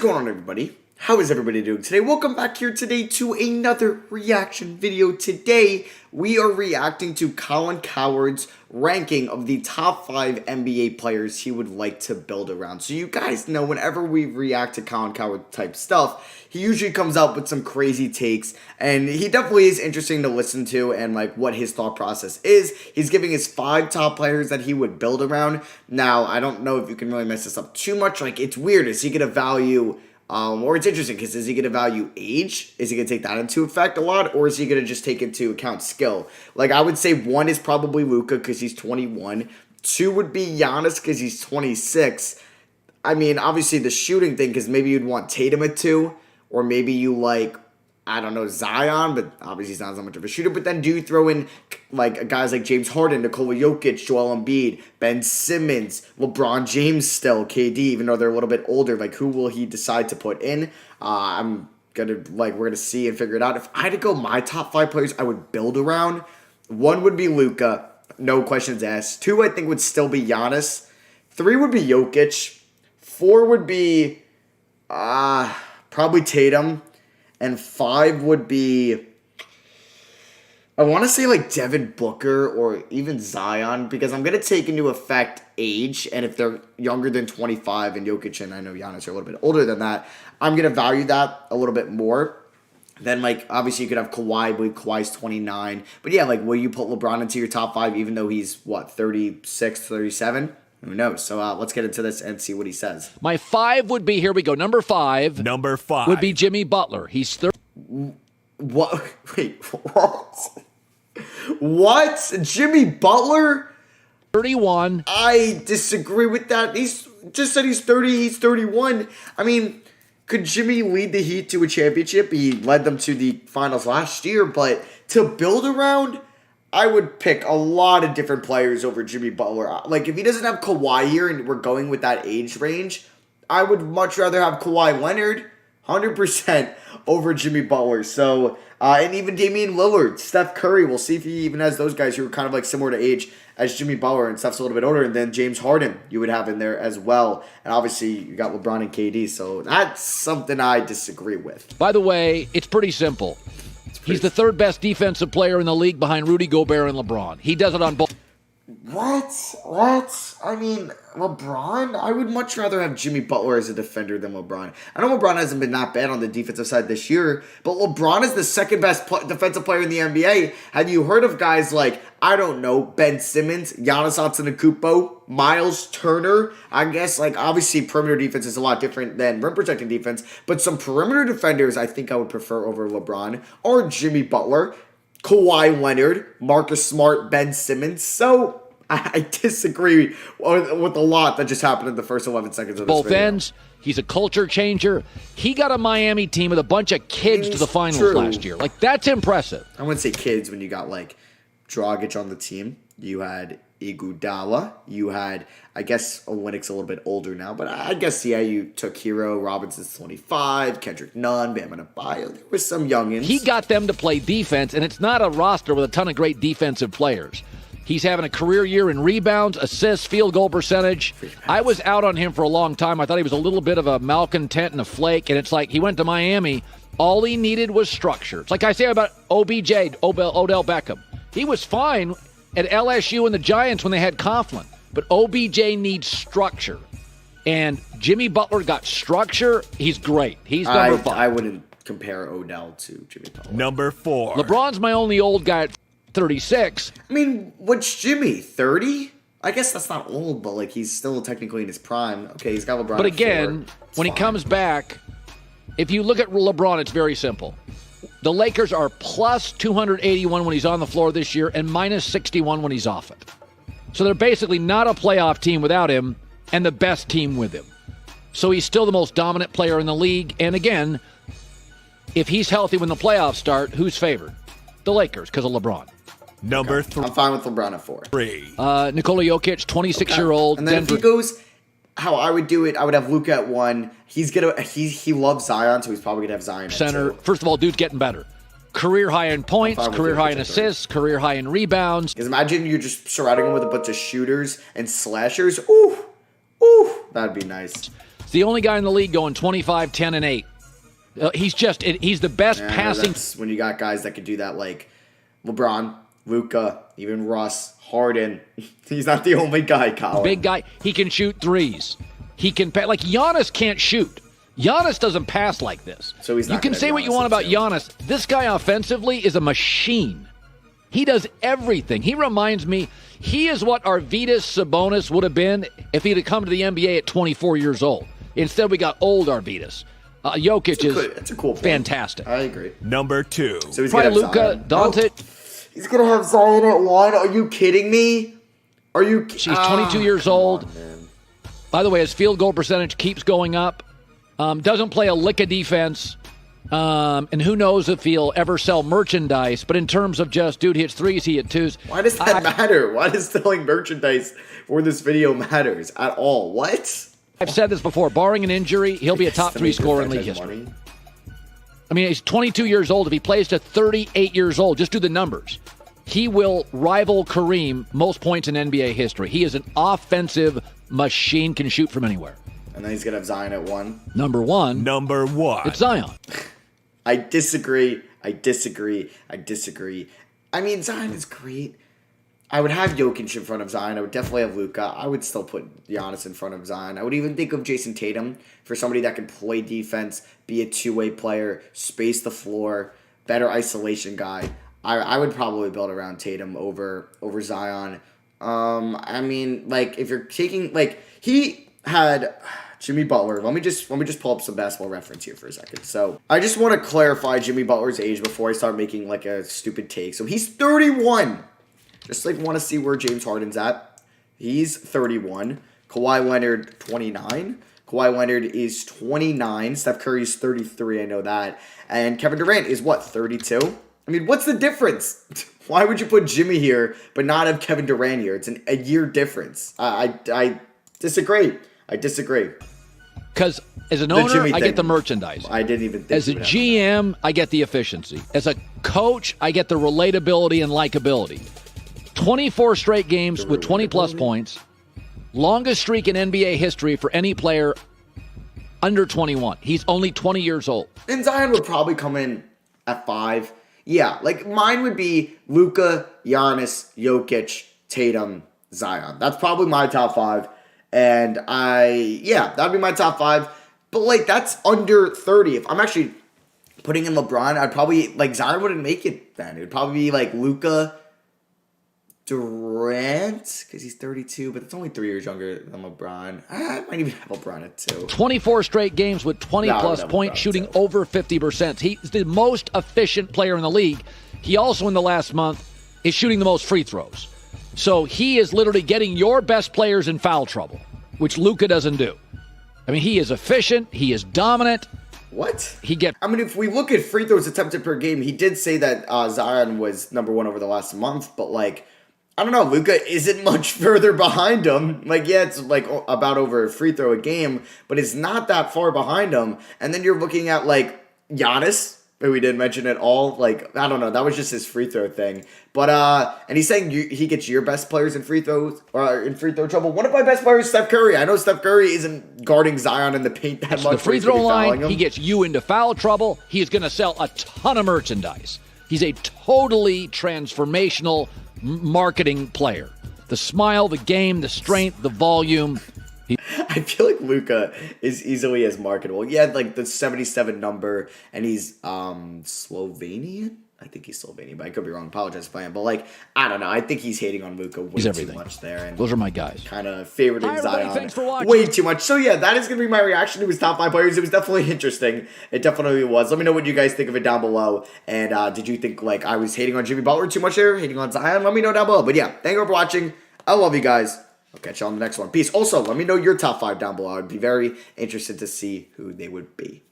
going on, everybody? How is everybody doing today? Welcome back here today to another reaction video. Today, we are reacting to Colin Cowherd's ranking of the top 5 NBA players he would like to build around. So you guys know whenever we react to Colin Cowherd type stuff, he usually comes up with some crazy takes, and he definitely is interesting to listen to and like what his thought process is. He's giving his 5 top players that he would build around. Now, I don't know if you can really mess this up too much. Like, it's weird. Is he going to value... or it's interesting because is he going to value age? Is he going to take that into effect a lot? Or is he going to just take into account skill? Like, I would say 1 is probably Luka because he's 21. 2 would be Giannis because he's 26. I mean, obviously the shooting thing, because maybe you'd want Tatum at 2. Or maybe you like, I don't know, Zion, but obviously he's not so much of a shooter. But then do you throw in like guys like James Harden, Nicola Yokitch, Joel Embiid, Ben Simmons, LeBron James still, KD, even though they're a little bit older. Like, who will he decide to put in? We're gonna see and figure it out. If I had to go my top 5 players I would build around, 1 would be Luka, no questions asked. 2 I think would still be Giannis. 3 would be Jokic. 4 would be probably Tatum. And 5 would be, I want to say like Devin Booker or even Zion, because I'm going to take into effect age. And if they're younger than 25 and Jokic and I know Giannis are a little bit older than that, I'm going to value that a little bit more. Then, like, obviously you could have Kawhi, I believe Kawhi's 29. But yeah, like, will you put LeBron into your top 5 even though he's, 36, 37? Who knows? So let's get into this and see what he says. My 5 would be, here we go, number 5. Number 5 would be Jimmy Butler. He's What? Wait, what? What? Jimmy Butler? 31. I disagree with that. He's just said he's 30, he's 31. I mean, could Jimmy lead the Heat to a championship? He led them to the finals last year, but to build around, I would pick a lot of different players over Jimmy Butler. Like, if he doesn't have Kawhi here and we're going with that age range, I would much rather have Kawhi Leonard 100% over Jimmy Butler. So, and even Damian Lillard, Steph Curry, we'll see if he even has those guys who are kind of like similar to age as Jimmy Butler, and Steph's a little bit older. And then James Harden you would have in there as well. And obviously you got LeBron and KD, so that's something I disagree with. By the way, it's pretty simple. He's the 3rd best defensive player in the league behind Rudy Gobert and LeBron. He does it on both. What? I mean, LeBron? I would much rather have Jimmy Butler as a defender than LeBron. I know LeBron hasn't been that bad on the defensive side this year, but LeBron is the 2nd best defensive player in the NBA. Have you heard of guys like, I don't know, Ben Simmons, Giannis Antetokounmpo, Miles Turner? I guess, like, obviously perimeter defense is a lot different than rim protecting defense, but some perimeter defenders I think I would prefer over LeBron or Jimmy Butler, Kawhi Leonard, Marcus Smart, Ben Simmons. So I disagree with a lot that just happened in the first 11 seconds of this both video. ends. He's a culture changer. He got a Miami team with a bunch of kids to the finals last year. Like, that's impressive. I wouldn't say kids when you got, like, Dragic on the team. You had Iguodala. You had, I guess, Olynyk's a little bit older now, but I guess, yeah, you took Hero. Robinson's 25. Kendrick Nunn, Bam Adebayo. There was some youngins. He got them to play defense, and it's not a roster with a ton of great defensive players. He's having a career year in rebounds, assists, field goal percentage. I was out on him for a long time. I thought he was a little bit of a malcontent and a flake, and it's like he went to Miami. All he needed was structure. It's like I say about OBJ, Odell Beckham. He was fine at LSU and the Giants when they had Coughlin, but OBJ needs structure. And Jimmy Butler got structure. He's great. He's number 5. I wouldn't compare Odell to Jimmy Butler. Number 4 LeBron's my only old guy at 36. I mean, what's Jimmy, 30? I guess that's not old, but, like, he's still technically in his prime. Okay, he's got LeBron. But again, when he comes back, if you look at LeBron, it's very simple. The Lakers are plus 281 when he's on the floor this year and minus 61 when he's off it. So they're basically not a playoff team without him and the best team with him. So he's still the most dominant player in the league. And again, if he's healthy when the playoffs start, who's favored? The Lakers, because of LeBron. Number 3 I'm fine with LeBron at 4. Nikola Yokitch, 26-year-old. And then Denver. if he goes how I would do it, I would have Luka at 1. He loves Zion, so he's probably gonna have Zion Center. at 2. First of all, dude's getting better. Career high in points, career high in assists, career high in rebounds. Because imagine you're just surrounding him with a bunch of shooters and slashers. Ooh, that'd be nice. the only guy in the league going 25, 10, and 8. He's the best passing. That's when you got guys that could do that, like LeBron, Luka, even Russ, Harden. He's not the only guy, Colin. Big guy. He can shoot threes. He can like Giannis can't shoot. Giannis doesn't pass like this. So he's not you can gonna say be what you Giannis want about himself. Giannis. This guy offensively is a machine. He does everything. He reminds me, he is what Arvydas Sabonis would have been if he'd have come to the NBA at 24 years old. Instead, we got old Arvydas. Jokic That's a cool point. fantastic. I agree. Number 2. So he's Probably gonna have Luka, Zion. Doncic. Oh, he's gonna have Zion at 1. Are you kidding me? Are you? She's 22 years old. Man. By the way, his field goal percentage keeps going up. Doesn't play a lick of defense. And who knows if he'll ever sell merchandise. But in terms of just, dude hits threes, he hit twos. Why does that matter? Why does selling merchandise for this video matters at all? What? I've said this before. Barring an injury, he'll be a top 3 scorer in league history. Money? I mean, he's 22 years old. If he plays to 38 years old, just do the numbers. He will rival Kareem most points in NBA history. He is an offensive machine, can shoot from anywhere. And then he's gonna have Zion at 1. Number 1, Number 1. it's Zion. I disagree. I mean, Zion is great. I would have Jokic in front of Zion. I would definitely have Luka. I would still put Giannis in front of Zion. I would even think of Jason Tatum for somebody that can play defense, be a two-way player, space the floor, better isolation guy. I would probably build around Tatum over Zion. I mean, like, if you're taking, like, he had Jimmy Butler. Let me just pull up some basketball reference here for a second. So I just want to clarify Jimmy Butler's age before I start making like a stupid take. So he's 31. Just like want to see where James Harden's at. He's 31. Kawhi Leonard 29. Kawhi Leonard is 29. Steph Curry's 33. I know that. And Kevin Durant is what, 32? I mean, what's the difference? Why would you put Jimmy here but not have Kevin Durant here? It's a year difference. I disagree. Because as an owner, Jimmy I thing. get the merchandise. I didn't even think As a you would have GM, I get the efficiency. As a coach, I get the relatability and likability. 24 straight games with 20-plus points. Longest streak in NBA history for any player under 21. He's only 20 years old. And Zion would probably come in at 5. Yeah, like mine would be Luka, Giannis, Jokic, Tatum, Zion. That's probably my top 5. And that'd be my top 5. But like that's under 30. If I'm actually putting in LeBron, I'd probably like Zion wouldn't make it then. It would probably be like Luka, Durant, because he's 32, but that's only 3 years younger than LeBron. I might even have LeBron at 2. 24 straight games with 20-plus No, points, LeBron shooting too. over 50%. He's the most efficient player in the league. He also, in the last month, is shooting the most free throws. So he is literally getting your best players in foul trouble, which Luka doesn't do. I mean, he is efficient. He is dominant. What? I mean, if we look at free throws attempted per game, he did say that Zion was number 1 over the last month, but like, I don't know, Luka isn't much further behind him. Like, yeah, it's like about over a free throw a game, but it's not that far behind him. And then you're looking at like Giannis, who we didn't mention at all. Like, I don't know, that was just his free throw thing. But and he's saying he gets your best players in free throws or in free throw trouble. One of my best players is Steph Curry. I know Steph Curry isn't guarding Zion in the paint that much. The free throw line, he gets you into foul trouble. He is going to sell a ton of merchandise. He's a totally transformational marketing player. The smile, the game, the strength, the volume. I feel like Luka is easily as marketable. He had like the 77 number, and he's Slovenian. I think he's Slovenian, but I could be wrong. Apologize if I am. But like, I don't know. I think he's hating on Luka way too much there. And those are my guys. Kind of favoriting Zion thanks for watching. way too much. So yeah, that is going to be my reaction to his top 5 players. It was definitely interesting. It definitely was. Let me know what you guys think of it down below. And did you think like I was hating on Jimmy Butler too much there? Hating on Zion? Let me know down below. But yeah, thank you for watching. I love you guys. I'll catch you on the next one. Peace. Also, let me know your top 5 down below. I'd be very interested to see who they would be.